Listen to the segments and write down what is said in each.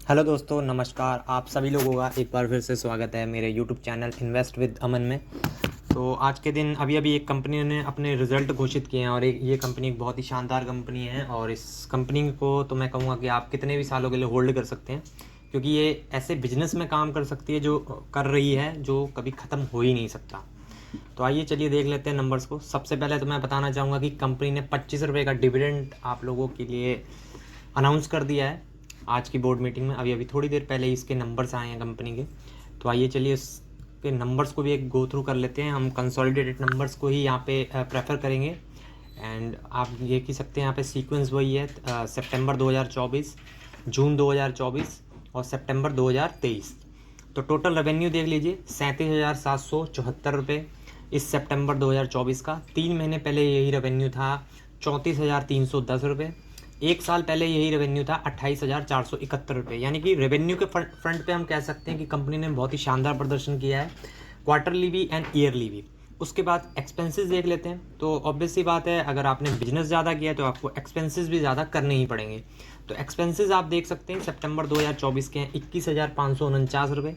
Hello दोस्तों, नमस्कार। आप सभी लोगों का एक बार फिर से स्वागत है मेरे यूट्यूब चैनल इन्वेस्ट विद अमन में। तो आज के दिन अभी अभी एक कंपनी ने अपने रिज़ल्ट घोषित किए हैं और ये कंपनी एक बहुत ही शानदार कंपनी है और इस कंपनी को तो मैं कहूँगा कि आप कितने भी सालों के लिए होल्ड कर सकते हैं, क्योंकि ये ऐसे बिजनेस में काम कर सकती है जो कर रही है, जो कभी ख़त्म हो ही नहीं सकता। तो आइए चलिए देख लेते हैं नंबर्स को। सबसे पहले तो मैं बताना चाहूँगा कि कंपनी ने 25 रुपये का डिविडेंड आप लोगों के लिए अनाउंस कर दिया है आज की बोर्ड मीटिंग में। अभी अभी थोड़ी देर पहले ही इसके नंबर्स आए हैं कंपनी के। तो आइए चलिए इसके नंबर्स को भी एक गो थ्रू कर लेते हैं। हम कंसोलिडेटेड नंबर्स को ही यहाँ पे प्रेफर करेंगे। एंड आप ये कह सकते हैं यहाँ पे सीक्वेंस वही है, सितंबर 2024, जून 2024 और सितंबर 2023। तो टोटल रेवेन्यू देख लीजिए 37,774 रुपये इस सितंबर 2024 का। 3 महीने पहले यही रेवेन्यू था 34,310 रुपये। एक साल पहले यही रेवेन्यू था 28,471 रुपये। यानी कि रेवेन्यू के फ्रंट पे हम कह सकते हैं कि कंपनी ने बहुत ही शानदार प्रदर्शन किया है, क्वार्टरली भी एंड ईयरली भी। उसके बाद एक्सपेंसेस देख लेते हैं। तो ऑब्वियस सी बात है, अगर आपने बिजनेस ज़्यादा किया है तो आपको एक्सपेंसेस भी ज़्यादा करने ही पड़ेंगे। तो एक्सपेंसेस आप देख सकते हैं सितंबर 2024 के हैं 21,549 रुपये।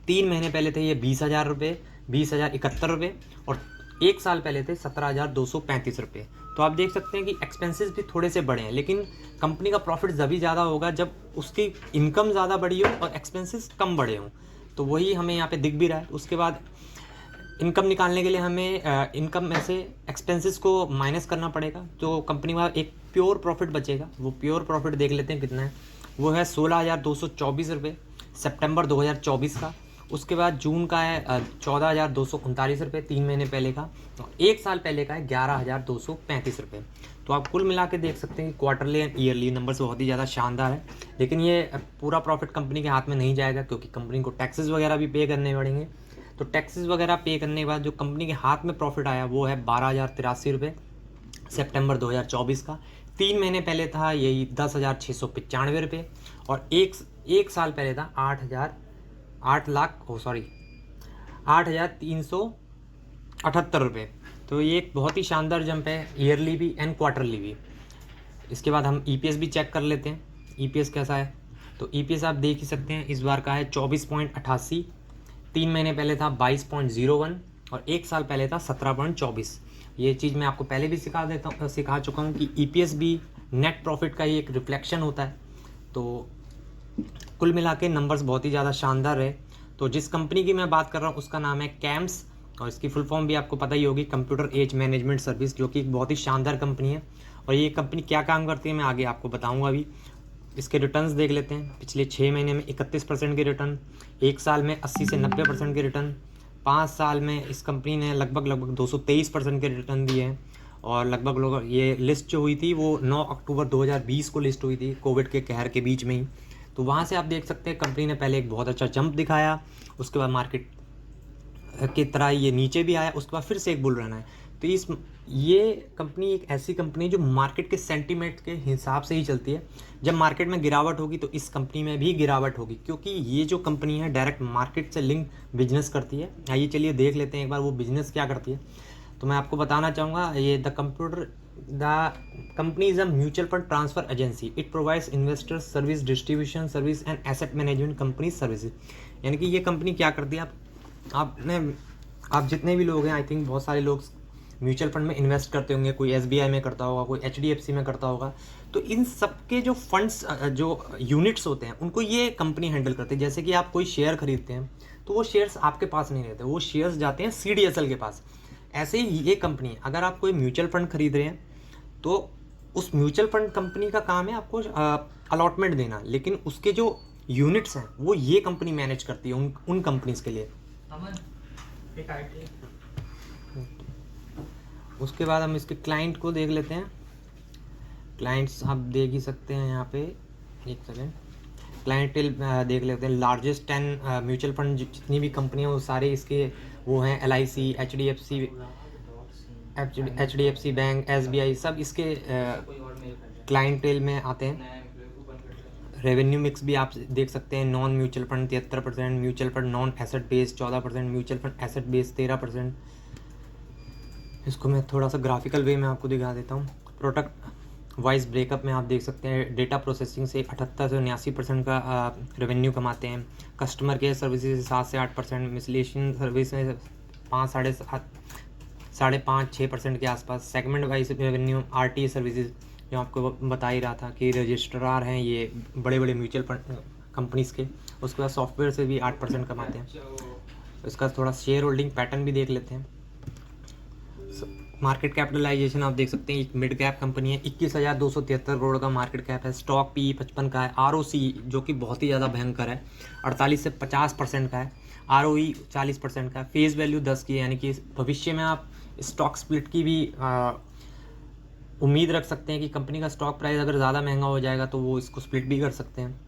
3 महीने पहले थे ये 20,000 रुपये, 20,071 रुपये। और एक साल पहले थे 17,235 रुपये। तो आप देख सकते हैं कि एक्सपेंसेस भी थोड़े से बढ़े हैं, लेकिन कंपनी का प्रॉफिट तभी ज़्यादा होगा जब उसकी इनकम ज़्यादा बढ़ी हो और एक्सपेंसेस कम बढ़े हों। तो वही हमें यहाँ पे दिख भी रहा है। उसके बाद इनकम निकालने के लिए हमें इनकम में से एक्सपेंसेस को माइनस करना पड़ेगा, तो कंपनी का एक प्योर प्रॉफिट बचेगा। वो प्योर प्रॉफिट देख लेते हैं कितना है। वो है 16,224 रुपये सितंबर 2024 का। उसके बाद जून का है 14,239 रुपये 3 महीने पहले का। और एक साल पहले का है 11,235 रुपये। तो आप कुल मिला के देख सकते हैं कि क्वार्टरली एंड ईयरली नंबर्स बहुत ही ज़्यादा शानदार है। लेकिन ये पूरा प्रॉफिट कंपनी के हाथ में नहीं जाएगा, क्योंकि कंपनी को टैक्सेस वगैरह भी पे करने पड़ेंगे। तो टैक्सेस वगैरह पे करने के बाद जो कंपनी के हाथ में प्रॉफिट आया वो है 12,083 रुपये सितंबर 2024 का। 3 महीने पहले था यही 10,695 रुपये। और एक साल पहले था 8,378 रुपये। तो ये एक बहुत ही शानदार जंप है, ईयरली भी एंड क्वार्टरली भी। इसके बाद हम ईपीएस भी चेक कर लेते हैं, ईपीएस कैसा है। तो ईपीएस आप देख ही सकते हैं, इस बार का है 24.88। 3 महीने पहले था 22.01 और एक साल पहले था 17.24। ये चीज़ मैं आपको पहले भी सिखा चुका हूँ कि ईपीएस भी नेट प्रॉफिट का ही एक रिफ्लेक्शन होता है। तो कुल मिला के नंबर्स बहुत ही ज़्यादा शानदार है। तो जिस कंपनी की मैं बात कर रहा हूँ उसका नाम है कैम्स, और इसकी फुल फॉर्म भी आपको पता ही होगी, कंप्यूटर एज मैनेजमेंट सर्विस, जो कि एक बहुत ही शानदार कंपनी है। और ये कंपनी क्या काम करती है मैं आगे आपको बताऊँगा। अभी इसके रिटर्न्स देख लेते हैं। पिछले 6 महीने में 31% के रिटर्न, एक साल में 80 से 90% के रिटर्न, 5 साल में इस कंपनी ने लगभग 223% के रिटर्न दिए हैं। और लगभग ये लिस्ट जो हुई थी वो 9 अक्टूबर 2020 को लिस्ट हुई थी, कोविड के कहर के बीच में ही। तो वहाँ से आप देख सकते हैं कंपनी ने पहले एक बहुत अच्छा जंप दिखाया, उसके बाद मार्केट की तरह ये नीचे भी आया, उसके बाद फिर से एक बुल रन है। तो ये कंपनी एक ऐसी कंपनी है जो मार्केट के सेंटीमेंट के हिसाब से ही चलती है। जब मार्केट में गिरावट होगी तो इस कंपनी में भी गिरावट होगी, क्योंकि ये जो कंपनी है डायरेक्ट मार्केट से लिंक बिजनेस करती है। आइए चलिए देख लेते हैं एक बार वो बिजनेस क्या करती है। तो मैं आपको बताना चाहूँगा, ये the company is a mutual fund transfer agency. It provides investors service, distribution service and asset management company services. यानी कि ये कंपनी क्या करती है, आप जितने भी लोग हैं, आई थिंक बहुत सारे लोग म्यूचुअल फंड में इन्वेस्ट करते होंगे। कोई एसबीआई में करता होगा, कोई एचडीएफसी में करता होगा। तो इन सबके जो फंड्स, जो यूनिट्स होते हैं, उनको ये कंपनी हैंडल करती है। जैसे कि आप कोई शेयर खरीदते हैं तो वो शेयर्स आपके पास नहीं रहते, वो शेयर्स जाते हैं सीडीएसएल के पास। ऐसे ही ये कंपनी, अगर आप कोई म्यूचुअल फंड खरीद रहे हैं तो उस म्यूचुअल फंड कंपनी का काम है आपको अलॉटमेंट देना, लेकिन उसके जो यूनिट्स हैं वो ये कंपनी मैनेज करती है उन कंपनीज के लिए। उसके बाद हम इसके क्लाइंट को देख लेते हैं। क्लाइंट्स आप देख ही सकते हैं यहाँ पे, एक सेकेंड। क्लाइंटेल देख लेते हैं। लार्जेस्ट 10 म्यूचुअल फंड जितनी भी कंपनी हैं वो सारे इसके वो हैं। LIC, H D F C bank, SBI, सब इसके क्लाइंटेल में आते हैं। रेवेन्यू मिक्स भी आप देख सकते हैं। Non mutual fund 73%, mutual fund non asset based 14%, mutual fund asset based 13%। इसको मैं थोड़ा सा ग्राफिकल वे में आपको दिखा देता हूँ। प्रोडक्ट वॉइस ब्रेकअप में आप देख सकते हैं डेटा प्रोसेसिंग से 78 से 79% का रेवेन्यू कमाते हैं। कस्टमर केयर सर्विसेज 7 से 8%, मिसलेशन सर्विस में 5.5-6% के आसपास। Segment wise revenue RTA services जो आपको बता ही रहा था कि रजिस्ट्रार हैं ये बड़े बड़े म्यूचुअल फंड कंपनीज़ के। उसके बाद सॉफ्टवेयर से भी 8% कमाते हैं। इसका थोड़ा शेयर होल्डिंग पैटर्न भी देख लेते हैं। मार्केट कैपिटलाइजेशन आप देख सकते हैं, एक मिड कैप कंपनी है, 21,273 करोड़ का मार्केट कैप है। स्टॉक PE 55 का है। ROC जो कि बहुत ही ज़्यादा भयंकर है, 48 से 50% का है। ROE 40% का है। फेस वैल्यू 10 की है, यानी कि भविष्य में आप स्टॉक स्प्लिट की भी उम्मीद रख सकते हैं कि कंपनी का स्टॉक प्राइस अगर ज़्यादा महंगा हो जाएगा तो वो इसको स्प्लिट भी कर सकते हैं।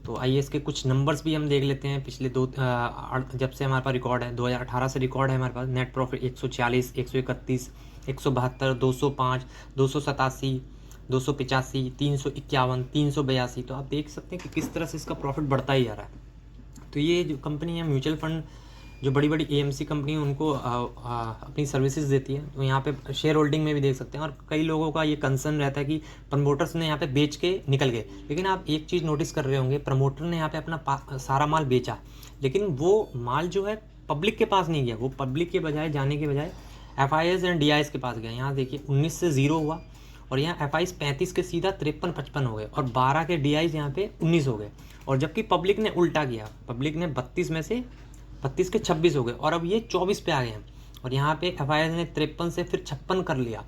तो आइए इसके कुछ नंबर्स भी हम देख लेते हैं। पिछले जब से हमारे पास रिकॉर्ड है 2018 से रिकॉर्ड है हमारे पास। Net profit 140, 131, 172, 205, 287, 285, 351, 382। तो आप देख सकते हैं कि किस तरह से इसका प्रॉफिट बढ़ता ही जा रहा है। तो ये जो कंपनी है म्यूचुअल फंड जो बड़ी बड़ी AMC कंपनी है उनको अपनी सर्विसेज देती है। तो यहाँ पे शेयर होल्डिंग में भी देख सकते हैं। और कई लोगों का ये कंसर्न रहता है कि प्रमोटर्स ने यहाँ पे बेच के निकल गए, लेकिन आप एक चीज़ नोटिस कर रहे होंगे, प्रमोटर ने यहाँ पे अपना सारा माल बेचा, लेकिन वो माल जो है पब्लिक के पास नहीं गया। वो पब्लिक के बजाय जाने के बजाय FIs एंड DIs के पास गया। यहाँ देखिए 19 से 0 हुआ, और यहाँ FIs 35 के सीधा 53-55 हो गए, और 12 के DIs यहाँ पे 19 हो गए। और जबकि पब्लिक ने उल्टा किया, पब्लिक ने 32 में से 32 के 26 हो गए, और अब ये 24 पे आ गए हैं। और यहाँ पे FIs ने 53 से फिर 56 कर लिया।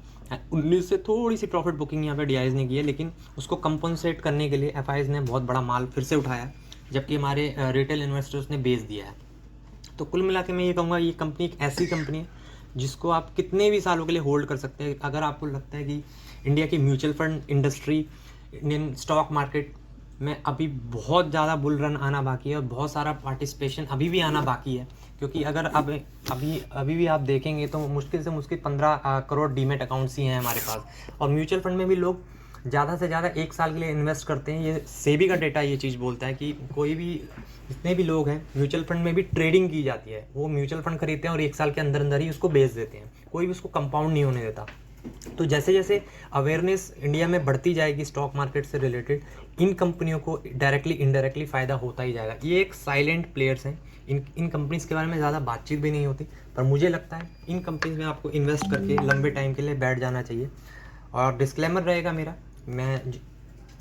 19 से थोड़ी सी प्रॉफिट बुकिंग यहाँ पे DIs ने की है, लेकिन उसको कंपनसेट करने के लिए FIs ने बहुत बड़ा माल फिर से उठाया, जबकि हमारे रिटेल इन्वेस्टर्स ने बेच दिया है। तो कुल मिला के मैं ये कहूँगा, ये कंपनी एक ऐसी कंपनी है जिसको आप कितने भी सालों के लिए होल्ड कर सकते हैं। अगर आपको लगता है कि इंडिया की mutual fund industry, Indian stock market में अभी बहुत ज़्यादा बुल रन आना बाकी है और बहुत सारा पार्टिसिपेशन अभी भी आना बाकी है, क्योंकि अगर अब अभी भी आप देखेंगे तो मुश्किल से मुश्किल 15 करोड़ डीमेट अकाउंट्स ही हैं हमारे पास। और म्यूचुअल फंड में भी लोग ज़्यादा से ज़्यादा 1 साल के लिए इन्वेस्ट करते हैं। ये सेबी का डेटा ये चीज़ बोलता है कि कोई भी जितने भी लोग हैं म्यूचुअल फंड में भी ट्रेडिंग की जाती है। वो म्यूचुअल फंड खरीदते हैं और 1 साल के अंदर अंदर ही उसको बेच देते हैं, कोई भी उसको कंपाउंड नहीं होने देता। तो जैसे जैसे अवेयरनेस इंडिया में बढ़ती जाएगी स्टॉक मार्केट से रिलेटेड, इन कंपनियों को डायरेक्टली इनडायरेक्टली फ़ायदा होता ही जाएगा। ये एक साइलेंट प्लेयर्स हैं, इन कंपनीज़ के बारे में ज़्यादा बातचीत भी नहीं होती, पर मुझे लगता है इन कंपनीज़ में आपको इन्वेस्ट करके लंबे टाइम के लिए बैठ जाना चाहिए। और डिस्क्लेमर रहेगा मेरा, मैं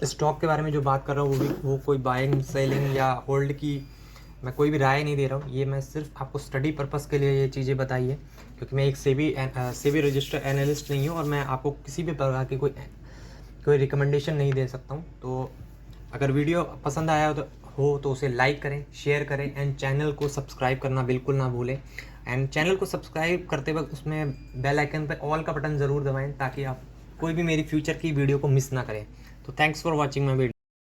स्टॉक के बारे में जो बात कर रहा हूँ वो कोई बाइंग सेलिंग या होल्ड की मैं कोई भी राय नहीं दे रहा हूँ। ये मैं सिर्फ आपको स्टडी पर्पस के लिए ये चीज़ें बताई है, क्योंकि मैं एक सेबी रजिस्टर्ड एनालिस्ट नहीं हूँ और मैं आपको किसी भी प्रकार की कोई रिकमेंडेशन नहीं दे सकता हूँ। तो अगर वीडियो पसंद आया तो उसे लाइक करें, शेयर करें, एंड चैनल को सब्सक्राइब करना बिल्कुल ना भूलें। एंड चैनल को सब्सक्राइब करते वक्त उसमें बेल आइकन पर ऑल का बटन ज़रूर दबाएँ, ताकि आप कोई भी मेरी फ्यूचर की वीडियो को मिस ना करें। तो thanks for watching my video.